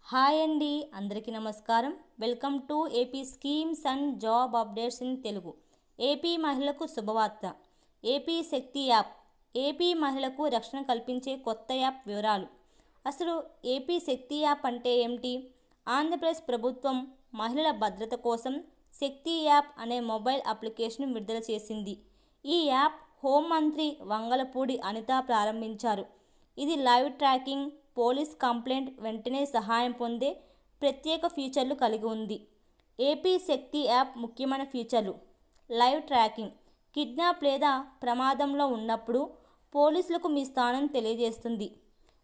Hi అండి, అందరికీ నమస్కారం. Welcome to AP schemes and job updates in Telugu. AP మహిళలకు శుభవార్త. ఏపీ శక్తి యాప్ ఏపీ మహిళలకు రక్షణ కల్పించే కొత్త యాప్ వివరాలు. అసలు ఏపీ శక్తి యాప్ అంటే ఏమిటి? ఆంధ్రప్రదేశ్ ప్రభుత్వం మహిళల భద్రత కోసం శక్తి యాప్ అనే మొబైల్ అప్లికేషన్ విడుదల చేసింది. ఈ యాప్ హోంమంత్రి వంగలపూడి అనిత ప్రారంభించారు. ఇది లైవ్ ట్రాకింగ్, పోలీస్ కంప్లైంట్ వెంటనే సహాయం పొందే ప్రత్యేక ఫీచర్లు కలిగి ఉంది. ఏపీ శక్తి యాప్ ముఖ్యమైన ఫీచర్లు: లైవ్ ట్రాకింగ్, కిడ్నాప్ లేదా ప్రమాదంలో ఉన్నప్పుడు పోలీసులకు మీ స్థానం తెలియజేస్తుంది.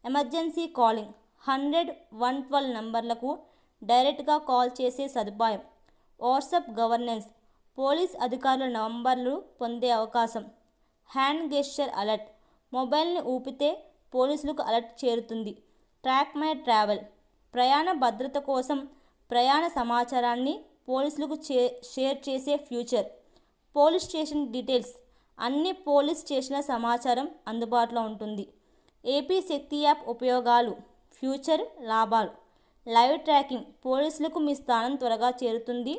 ఎమర్జెన్సీ కాలింగ్, 100-112 నంబర్లకు డైరెక్ట్గా కాల్ చేసే సదుపాయం. వాట్సాప్ గవర్నెన్స్, పోలీస్ అధికారుల నంబర్లు పొందే అవకాశం. హ్యాండ్ గెస్చర్ అలర్ట్, మొబైల్ని ఊపితే పోలీసులకు అలర్ట్ చేరుతుంది. ట్రాక్ మై ట్రావెల్, ప్రయాణ భద్రత కోసం ప్రయాణ సమాచారాన్ని పోలీసులకు షేర్ చేసే ఫ్యూచర్. పోలీస్ స్టేషన్ డీటెయిల్స్, అన్ని పోలీస్ స్టేషన్ల సమాచారం అందుబాటులో ఉంటుంది. ఏపీ శక్తి యాప్ ఉపయోగాలు, ఫ్యూచర్ లాభాలు: లైవ్ ట్రాకింగ్, పోలీసులకు మీ స్థానం త్వరగా చేరుతుంది.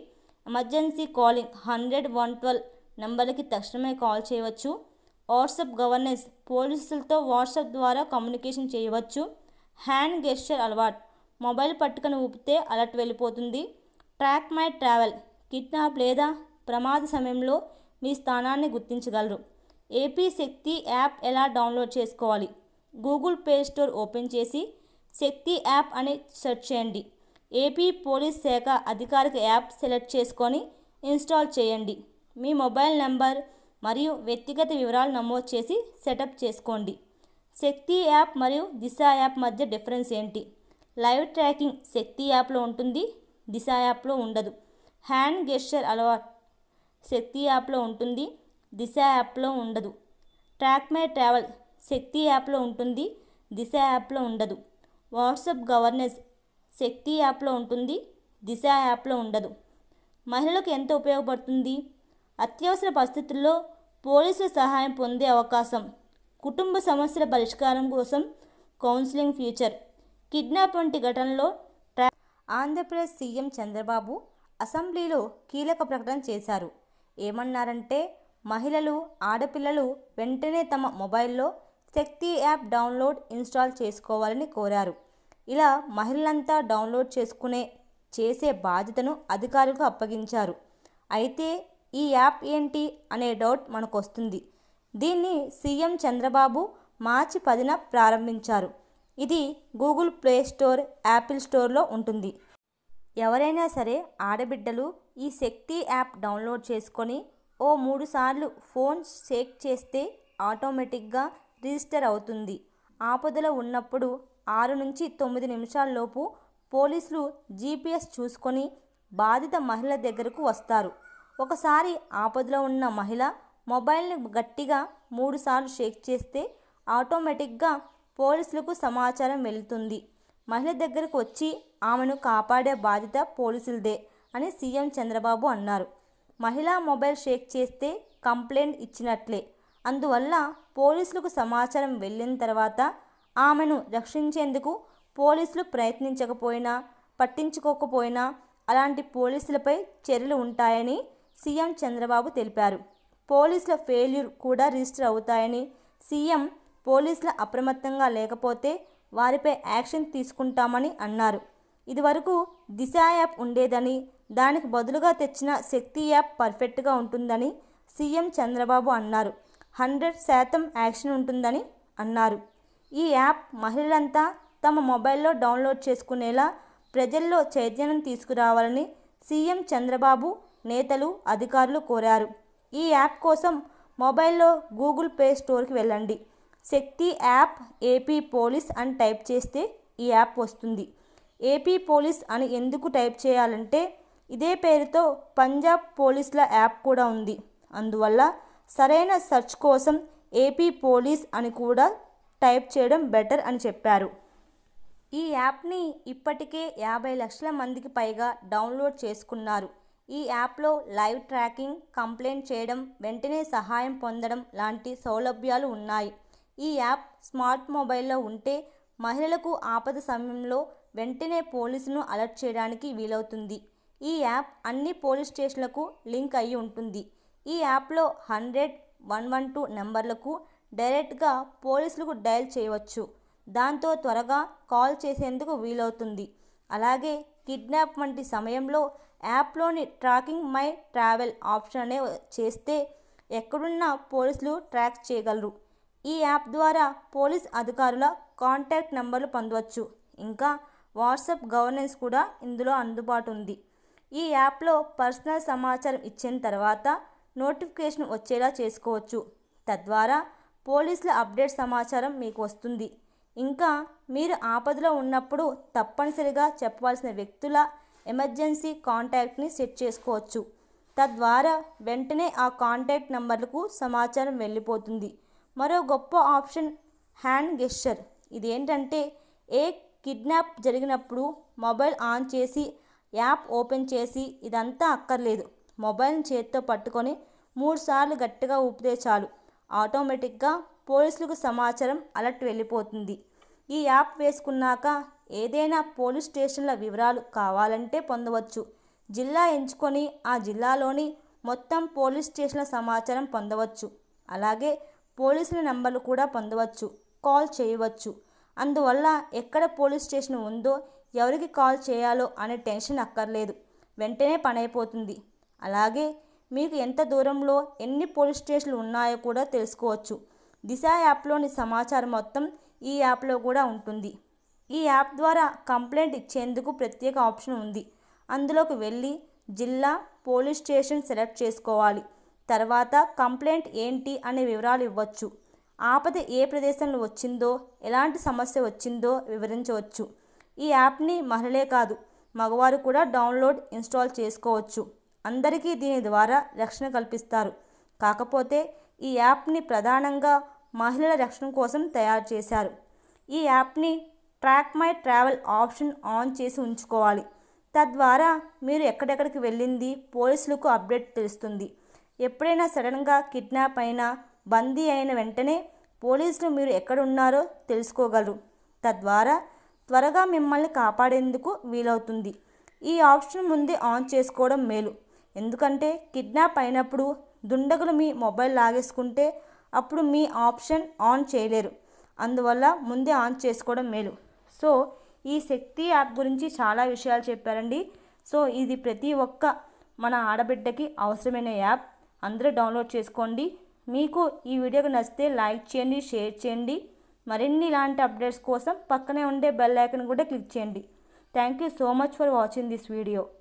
ఎమర్జెన్సీ కాలింగ్, 100-112 నంబర్లకి తక్షణమే కాల్ చేయవచ్చు. వాట్సాప్ గవర్నెన్స్, పోలీసులతో వాట్సాప్ ద్వారా కమ్యూనికేషన్ చేయవచ్చు. హ్యాండ్ గెస్చర్ అలవాట్, మొబైల్ పట్టుకొని ఊపితే అలర్ట్ వెళ్ళిపోతుంది. ట్రాక్ మై ట్రావెల్, కిడ్నాప్ లేదా ప్రమాద సమయంలో మీ స్థానాన్ని గుర్తించగలరు. ఏపీ శక్తి యాప్ ఎలా డౌన్లోడ్ చేసుకోవాలి? గూగుల్ ప్లే స్టోర్ ఓపెన్ చేసి శక్తి యాప్ అని సెర్చ్ చేయండి. ఏపీ పోలీస్ శాఖ అధికారిక యాప్ సెలెక్ట్ చేసుకొని ఇన్స్టాల్ చేయండి. మీ మొబైల్ నెంబర్ మరియు వ్యక్తిగత వివరాలు నమోదు చేసి సెటప్ చేసుకోండి. శక్తి యాప్ మరియు దిశ యాప్ మధ్య డిఫరెన్స్ ఏంటి? లైవ్ ట్రాకింగ్ శక్తి యాప్లో ఉంటుంది, దిశ యాప్లో ఉండదు. హ్యాండ్ గెస్చర్ అలవాట్ శక్తి యాప్లో ఉంటుంది, దిశ యాప్లో ఉండదు. ట్రాక్ మై ట్రావెల్ శక్తి యాప్లో ఉంటుంది, దిశ యాప్లో ఉండదు. వాట్సాప్ గవర్నెన్స్ శక్తి యాప్లో ఉంటుంది, దిశ యాప్లో ఉండదు. మహిళలకు ఎంత ఉపయోగపడుతుంది? అత్యవసర పరిస్థితుల్లో పోలీసుల సహాయం పొందే అవకాశం. కుటుంబ సమస్యల పరిష్కారం కోసం కౌన్సిలింగ్ ఫీచర్. కిడ్నాప్ వంటి ఘటనలో ఆంధ్రప్రదేశ్ సీఎం చంద్రబాబు అసెంబ్లీలో కీలక ప్రకటన చేశారు. ఏమన్నారంటే, మహిళలు, ఆడపిల్లలు వెంటనే తమ మొబైల్లో శక్తి యాప్ డౌన్లోడ్, ఇన్స్టాల్ చేసుకోవాలని కోరారు. ఇలా మహిళలంతా డౌన్లోడ్ చేసే బాధ్యతను అధికారులకు అప్పగించారు. అయితే ఈ యాప్ ఏంటి అనే డౌట్ మనకు వస్తుంది. దీన్ని సీఎం చంద్రబాబు మార్చి 10న ప్రారంభించారు. ఇది గూగుల్ ప్లే స్టోర్, యాపిల్ స్టోర్లో ఉంటుంది. ఎవరైనా సరే ఆడబిడ్డలు ఈ శక్తి యాప్ డౌన్లోడ్ చేసుకొని ఓ 3 సార్లు ఫోన్ షేక్ చేస్తే ఆటోమేటిక్గా రిజిస్టర్ అవుతుంది. ఆపదలో ఉన్నప్పుడు 6 నుంచి 9 నిమిషాల్లోపు పోలీసులు జీపీఎస్ చూసుకొని బాధిత మహిళ దగ్గరకు వస్తారు. ఒకసారి ఆపదలో ఉన్న మహిళ మొబైల్ని గట్టిగా 3 సార్లు షేక్ చేస్తే ఆటోమేటిక్గా పోలీసులకు సమాచారం వెళుతుంది. మహిళ దగ్గరకు వచ్చి ఆమెను కాపాడే బాధ్యత పోలీసులదే అని సీఎం చంద్రబాబు అన్నారు. మహిళ మొబైల్ షేక్ చేస్తే కంప్లైంట్ ఇచ్చినట్లే. అందువల్ల పోలీసులకు సమాచారం వెళ్ళిన తర్వాత ఆమెను రక్షించేందుకు పోలీసులు పట్టించుకోకపోయినా అలాంటి పోలీసులపై చర్యలు ఉంటాయని సీఎం చంద్రబాబు తెలిపారు. పోలీసుల ఫెయిల్యూర్ కూడా రిజిస్టర్ అవుతాయని సీఎం పోలీసుల అప్రమత్తంగా లేకపోతే వారిపై యాక్షన్ తీసుకుంటామని అన్నారు. ఇదివరకు దిశ యాప్ ఉండేదని, దానికి బదులుగా తెచ్చిన శక్తి యాప్ పర్ఫెక్ట్గా ఉంటుందని సీఎం చంద్రబాబు అన్నారు. 100% యాక్షన్ ఉంటుందని అన్నారు. ఈ యాప్ మహిళలంతా తమ మొబైల్లో డౌన్లోడ్ చేసుకునేలా ప్రజల్లో చైతన్యం తీసుకురావాలని సీఎం చంద్రబాబు నేతలు, అధికారులు కోరారు. ఈ యాప్ కోసం మొబైల్లో గూగుల్ ప్లే స్టోర్కి వెళ్ళండి. శక్తి యాప్ ఏపీ పోలీస్ అని టైప్ చేస్తే ఈ యాప్ వస్తుంది. ఏపీ పోలీస్ అని ఎందుకు టైప్ చేయాలంటే, ఇదే పేరుతో పంజాబ్ పోలీసుల యాప్ కూడా ఉంది. అందువల్ల సరైన సెర్చ్ కోసం ఏపీ పోలీస్ అని కూడా టైప్ చేయడం బెటర్ అని చెప్పారు. ఈ యాప్ని ఇప్పటికే 50 లక్షల మందికి పైగా డౌన్లోడ్ చేసుకున్నారు. ఈ యాప్లో లైవ్ ట్రాకింగ్, కంప్లైంట్ చేయడం, వెంటనే సహాయం పొందడం లాంటి సౌలభ్యాలు ఉన్నాయి. ఈ యాప్ స్మార్ట్ మొబైల్లో ఉంటే మహిళలకు ఆపద సమయంలో వెంటనే పోలీసును అలర్ట్ చేయడానికి వీలవుతుంది. ఈ యాప్ అన్ని పోలీస్ స్టేషన్లకు లింక్ అయి ఉంటుంది. ఈ యాప్లో 100, 112 నెంబర్లకు డైరెక్ట్గా పోలీసులకు డయల్ చేయవచ్చు. దాంతో త్వరగా కాల్ చేసేందుకు వీలవుతుంది. అలాగే కిడ్నాప్ వంటి సమయంలో యాప్లోని ట్రాకింగ్ మై ట్రావెల్ ఆప్షన్ అనే చేస్తే ఎక్కడున్నా పోలీసులు ట్రాక్ చేయగలరు. ఈ యాప్ ద్వారా పోలీస్ అధికారుల కాంటాక్ట్ నెంబర్లు పొందవచ్చు. ఇంకా వాట్సాప్ గవర్నెన్స్ కూడా ఇందులో అందుబాటు ఉంది. ఈ యాప్లో పర్సనల్ సమాచారం ఇచ్చిన తర్వాత నోటిఫికేషన్ వచ్చేలా చేసుకోవచ్చు. తద్వారా పోలీసుల అప్డేట్ సమాచారం మీకు వస్తుంది. ఇంకా మీరు ఆపదలో ఉన్నప్పుడు తప్పనిసరిగా చెప్పవలసిన వ్యక్తుల ఎమర్జెన్సీ కాంటాక్ట్ని సెట్ చేసుకోవచ్చు. తద్వారా వెంటనే ఆ కాంటాక్ట్ నెంబర్లకు సమాచారం వెళ్ళిపోతుంది. మరో గొప్ప ఆప్షన్ హ్యాండ్ గెస్చర్. ఇదేంటంటే ఏ కిడ్నాప్ జరిగినప్పుడు మొబైల్ ఆన్ చేసి యాప్ ఓపెన్ చేసి ఇదంతా అక్కర్లేదు. మొబైల్ని చేతితో పట్టుకొని 3 సార్లు గట్టిగా ఊపితే చాలు, ఆటోమేటిక్గా పోలీసులకు సమాచారం అలర్ట్ వెళ్ళిపోతుంది. ఈ యాప్ వేసుకున్నాక ఏదైనా పోలీస్ స్టేషన్ల వివరాలు కావాలంటే పొందవచ్చు. జిల్లా ఎంచుకొని ఆ జిల్లాలోని మొత్తం పోలీస్ స్టేషన్ల సమాచారం పొందవచ్చు. అలాగే పోలీసుల నెంబర్లు కూడా పొందవచ్చు, కాల్ చేయవచ్చు. అందువల్ల ఎక్కడ పోలీస్ స్టేషన్ ఉందో, ఎవరికి కాల్ చేయాలో అనే టెన్షన్ అక్కర్లేదు. వెంటనే పని అయిపోతుంది. అలాగే మీకు ఎంత దూరంలో ఎన్ని పోలీస్ స్టేషన్లు ఉన్నాయో కూడా తెలుసుకోవచ్చు. దిశ యాప్లోని సమాచారం మొత్తం ఈ యాప్లో కూడా ఉంటుంది. ఈ యాప్ ద్వారా కంప్లైంట్ ఇచ్చేందుకు ప్రత్యేక ఆప్షన్ ఉంది. అందులోకి వెళ్ళి జిల్లా, పోలీస్ స్టేషన్ సెలెక్ట్ చేసుకోవాలి. తర్వాత కంప్లైంట్ ఏంటి అనే వివరాలు ఇవ్వచ్చు. ఆపద ఏ ప్రదేశంలో వచ్చిందో, ఎలాంటి సమస్య వచ్చిందో వివరించవచ్చు. ఈ యాప్ని మహిళలే కాదు మగవారు కూడా డౌన్లోడ్, ఇన్స్టాల్ చేసుకోవచ్చు. అందరికీ దీని ద్వారా రక్షణ కల్పిస్తారు. కాకపోతే ఈ యాప్ని ప్రధానంగా మహిళల రక్షణ కోసం తయారు చేశారు. ఈ యాప్ని track my travel option on చేసి ఉంచుకోవాలి. తద్వారా మీరు ఎక్కడెక్కడికి వెళ్ళింది పోలీసులకు అప్డేట్ తెలుస్తుంది. ఎప్పుడైనా సడన్గా కిడ్నాప్ అయినా, బందీ అయిన వెంటనే పోలీసులు మీరు ఎక్కడున్నారో తెలుసుకోగలరు. తద్వారా త్వరగా మిమ్మల్ని కాపాడేందుకు వీలవుతుంది. ఈ ఆప్షన్ ముందే ఆన్ చేసుకోవడం మేలు. ఎందుకంటే కిడ్నాప్ అయినప్పుడు దుండగులు మీ మొబైల్ లాగేసుకుంటే అప్పుడు మీ ఆప్షన్ ఆన్ చేయలేరు. అందువల్ల ముందే ఆన్ చేసుకోవడం మేలు. సో ఈ శక్తి యాప్ గురించి చాలా విషయాలు చెప్పారండి. సో ఇది ప్రతి ఒక్క మన ఆడబిడ్డకి అవసరమైన యాప్. అందరూ డౌన్లోడ్ చేసుకోండి. మీకు ఈ వీడియోకి నచ్చితే లైక్ చేయండి, షేర్ చేయండి. మరిన్ని ఇలాంటి అప్డేట్స్ కోసం పక్కనే ఉండే బెల్ ఐకాన్ కూడా క్లిక్ చేయండి. Thank you so much for watching this video.